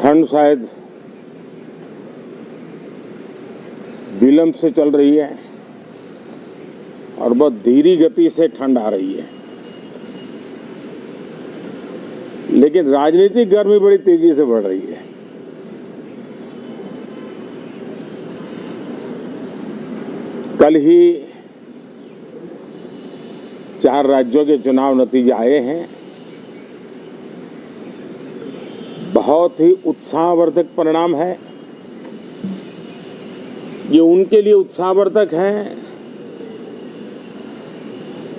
ठंड शायद विलंब से चल रही है और बहुत धीमी गति से ठंड आ रही है, लेकिन राजनीतिक गर्मी बड़ी तेजी से बढ़ रही है। कल ही 4 राज्यों के चुनाव नतीजे आए हैं। बहुत ही उत्साहवर्धक परिणाम है। ये उनके लिए उत्साहवर्धक है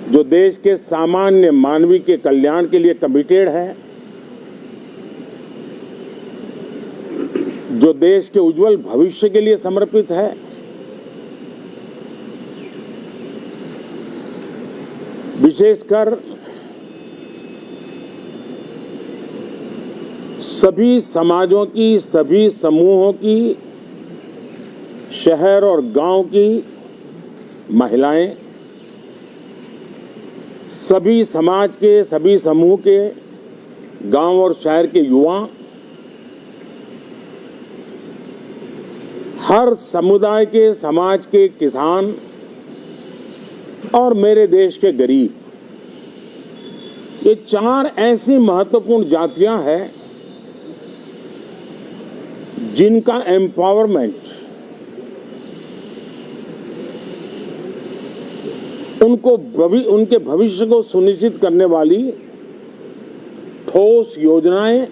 जो देश के सामान्य मानवी के कल्याण के लिए कमिटेड है, जो देश के उज्जवल भविष्य के लिए समर्पित है, विशेषकर सभी समाजों की, सभी समूहों की, शहर और गांव की महिलाएं, सभी समाज के, सभी समूह के, गांव और शहर के युवा, हर समुदाय के, समाज के किसान और मेरे देश के गरीब, ये 4 ऐसी महत्वपूर्ण जातियां हैं जिनका एम्पावरमेंट, उनके भविष्य को सुनिश्चित करने वाली ठोस योजनाएं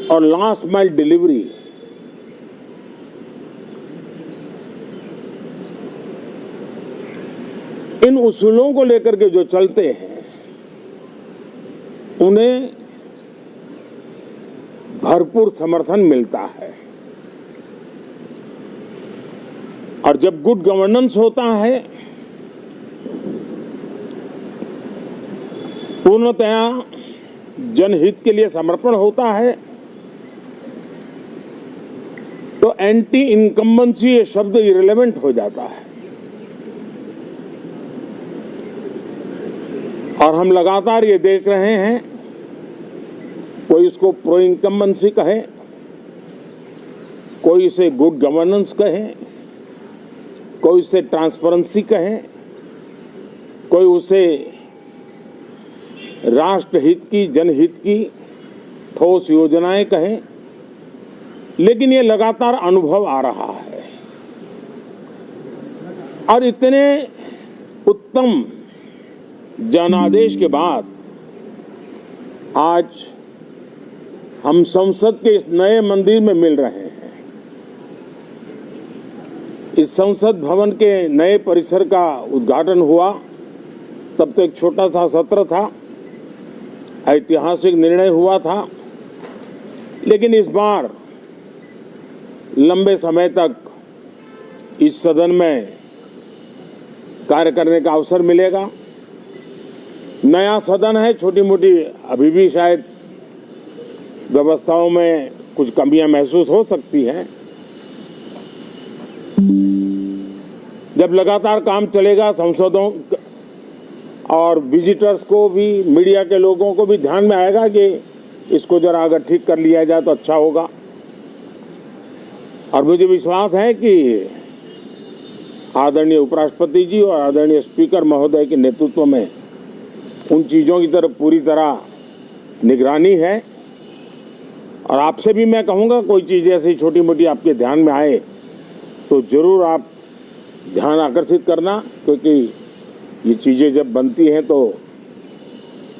और लास्ट माइल डिलीवरी, इन उसूलों को लेकर के जो चलते हैं उन्हें भरपूर समर्थन मिलता है। और जब गुड गवर्नेंस होता है, पूर्णतया जनहित के लिए समर्पण होता है, तो एंटी इनकम्बेंसी ये शब्द इरेलेवेंट हो जाता है। और हम लगातार ये देख रहे हैं, कोई इसको प्रो इनकम्बेंसी कहे, कोई इसे गुड गवर्नेंस कहे, कोई इसे ट्रांसपेरेंसी कहे, कोई उसे राष्ट्रहित की, जनहित की ठोस योजनाएं कहें, लेकिन ये लगातार अनुभव आ रहा है। और इतने उत्तम जनादेश के बाद आज हम संसद के इस नए मंदिर में मिल रहे हैं। इस संसद भवन के नए परिसर का उद्घाटन हुआ, तब तो एक छोटा सा सत्र था, ऐतिहासिक निर्णय हुआ था, लेकिन इस बार लंबे समय तक इस सदन में कार्य करने का अवसर मिलेगा। नया सदन है, छोटी मोटी अभी भी शायद व्यवस्थाओं में कुछ कमियां महसूस हो सकती हैं। जब लगातार काम चलेगा, सांसदों और विजिटर्स को भी, मीडिया के लोगों को भी ध्यान में आएगा कि इसको जरा अगर ठीक कर लिया जाए तो अच्छा होगा। और मुझे विश्वास है कि आदरणीय उपराष्ट्रपति जी और आदरणीय स्पीकर महोदय के नेतृत्व में उन चीज़ों की तरफ पूरी तरह निगरानी है। और आपसे भी मैं कहूँगा, कोई चीज़ ऐसी छोटी मोटी आपके ध्यान में आए तो ज़रूर आप ध्यान आकर्षित करना, क्योंकि ये चीज़ें जब बनती हैं तो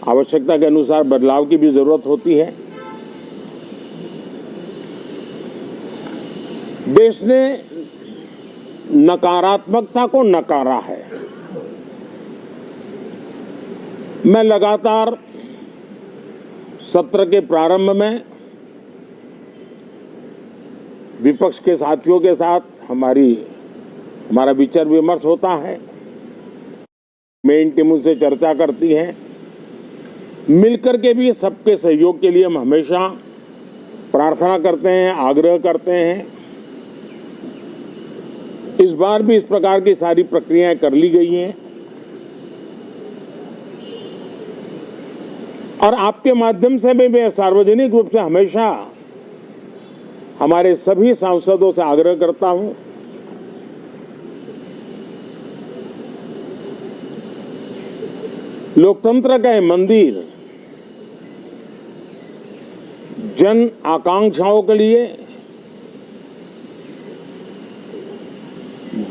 आवश्यकता के अनुसार बदलाव की भी ज़रूरत होती है। देश ने नकारात्मकता को नकारा है। मैं लगातार सत्र के प्रारंभ में विपक्ष के साथियों के साथ हमारा विचार विमर्श होता है, मेन टीम उनसे चर्चा करती है, मिलकर के भी सबके सहयोग के लिए हम हमेशा प्रार्थना करते हैं, आग्रह करते हैं। इस बार भी इस प्रकार की सारी प्रक्रियाएं कर ली गई हैं और आपके माध्यम से भी मैं सार्वजनिक रूप से हमेशा हमारे सभी सांसदों से आग्रह करता हूं, लोकतंत्र का ये मंदिर जन आकांक्षाओं के लिए,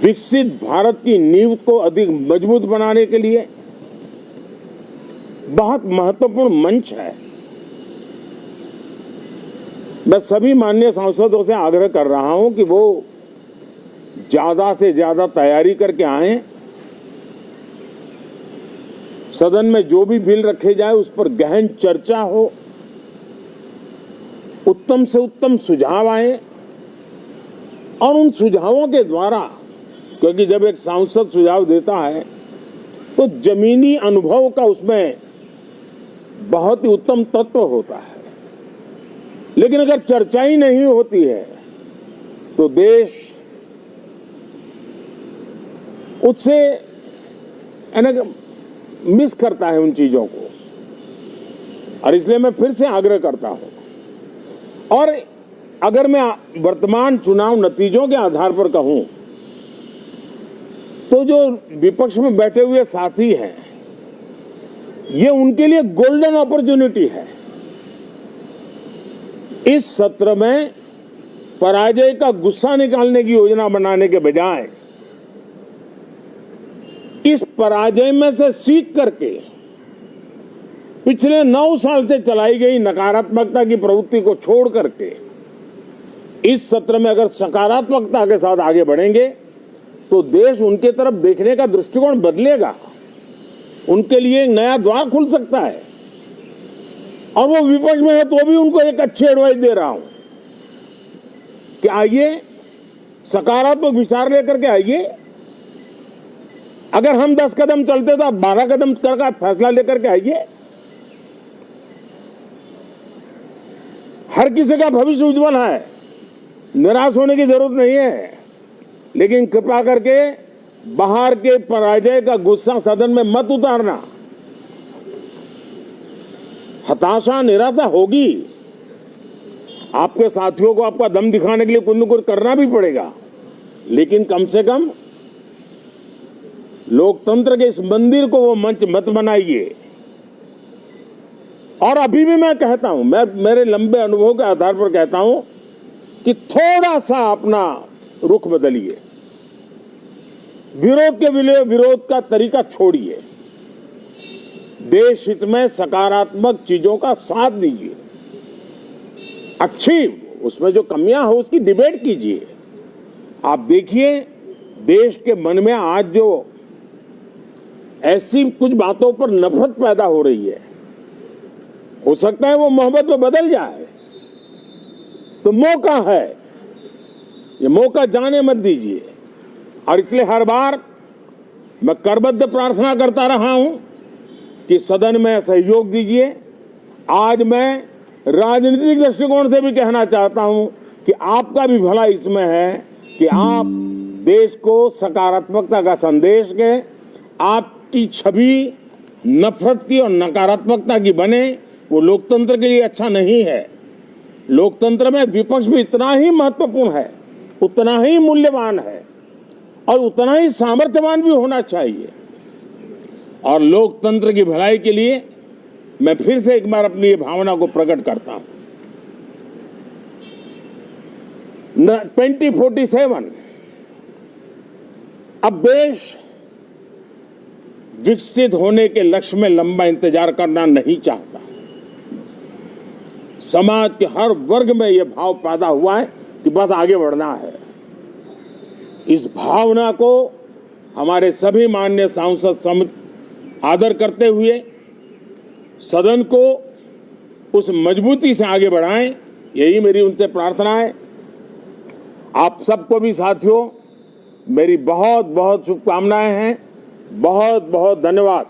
विकसित भारत की नींव को अधिक मजबूत बनाने के लिए बहुत महत्वपूर्ण मंच है। मैं सभी माननीय सांसदों से आग्रह कर रहा हूं कि वो ज्यादा से ज्यादा तैयारी करके आए। सदन में जो भी बिल रखे जाए उस पर गहन चर्चा हो, उत्तम से उत्तम सुझाव आए और उन सुझावों के द्वारा, क्योंकि जब एक सांसद सुझाव देता है तो जमीनी अनुभव का उसमें बहुत ही उत्तम तत्व होता है, लेकिन अगर चर्चा ही नहीं होती है तो देश उससे मिस करता है उन चीजों को। और इसलिए मैं फिर से आग्रह करता हूं, और अगर मैं वर्तमान चुनाव नतीजों के आधार पर कहूं तो जो विपक्ष में बैठे हुए साथी हैं, ये उनके लिए गोल्डन अपॉर्चुनिटी है। इस सत्र में पराजय का गुस्सा निकालने की योजना बनाने के बजाय इस पराजय में से सीख करके पिछले 9 साल से चलाई गई नकारात्मकता की प्रवृत्ति को छोड़ करके इस सत्र में अगर सकारात्मकता के साथ आगे बढ़ेंगे तो देश उनके तरफ देखने का दृष्टिकोण बदलेगा, उनके लिए एक नया द्वार खुल सकता है। और वो विपक्ष में है तो भी उनको एक अच्छी एडवाइस दे रहा हूं कि आइए, सकारात्मक विचार लेकर के आइए। अगर हम 10 कदम चलते तो आप 12 कदम करके फैसला लेकर के आइए। हर किसी का भविष्य उज्जवल है, निराश होने की जरूरत नहीं है, लेकिन कृपा करके बाहर के पराजय का गुस्सा सदन में मत उतारना। हताशा, निराशा होगी, आपके साथियों को आपका दम दिखाने के लिए कुछ न कुछ करना भी पड़ेगा, लेकिन कम से कम लोकतंत्र के इस मंदिर को वो मंच मत बनाइए। और अभी भी मैं कहता हूं, मैं मेरे लंबे अनुभव के आधार पर कहता हूं कि थोड़ा सा अपना रुख बदलिए, विरोध के लिए विरोध का तरीका छोड़िए, देश हित में सकारात्मक चीजों का साथ दीजिए, अच्छी उसमें जो कमियां हो उसकी डिबेट कीजिए। आप देखिए देश के मन में आज जो ऐसी कुछ बातों पर नफरत पैदा हो रही है, हो सकता है वो मोहब्बत में बदल जाए, तो मौका है, ये मौका जाने मत दीजिए। और इसलिए हर बार मैं करबद्ध प्रार्थना करता रहा हूं कि सदन में सहयोग दीजिए। आज मैं राजनीतिक दृष्टिकोण से भी कहना चाहता हूं कि आपका भी भला इसमें है कि आप देश को सकारात्मकता का संदेश दें, आपकी छवि नफरत की और नकारात्मकता की बने, वो लोकतंत्र के लिए अच्छा नहीं है। लोकतंत्र में विपक्ष भी इतना ही महत्वपूर्ण है, उतना ही मूल्यवान है और उतना ही सामर्थ्यवान भी होना चाहिए। और लोकतंत्र की भलाई के लिए मैं फिर से एक बार अपनी ये भावना को प्रकट करता हूं। 2047 अब देश विकसित होने के लक्ष्य में लंबा इंतजार करना नहीं चाहता। समाज के हर वर्ग में यह भाव पैदा हुआ है कि बस आगे बढ़ना है। इस भावना को हमारे सभी माननीय सांसद आदर करते हुए सदन को उस मजबूती से आगे बढ़ाएं, यही मेरी उनसे प्रार्थना है। आप सबको भी साथियों मेरी बहुत बहुत शुभकामनाएं हैं। बहुत बहुत धन्यवाद।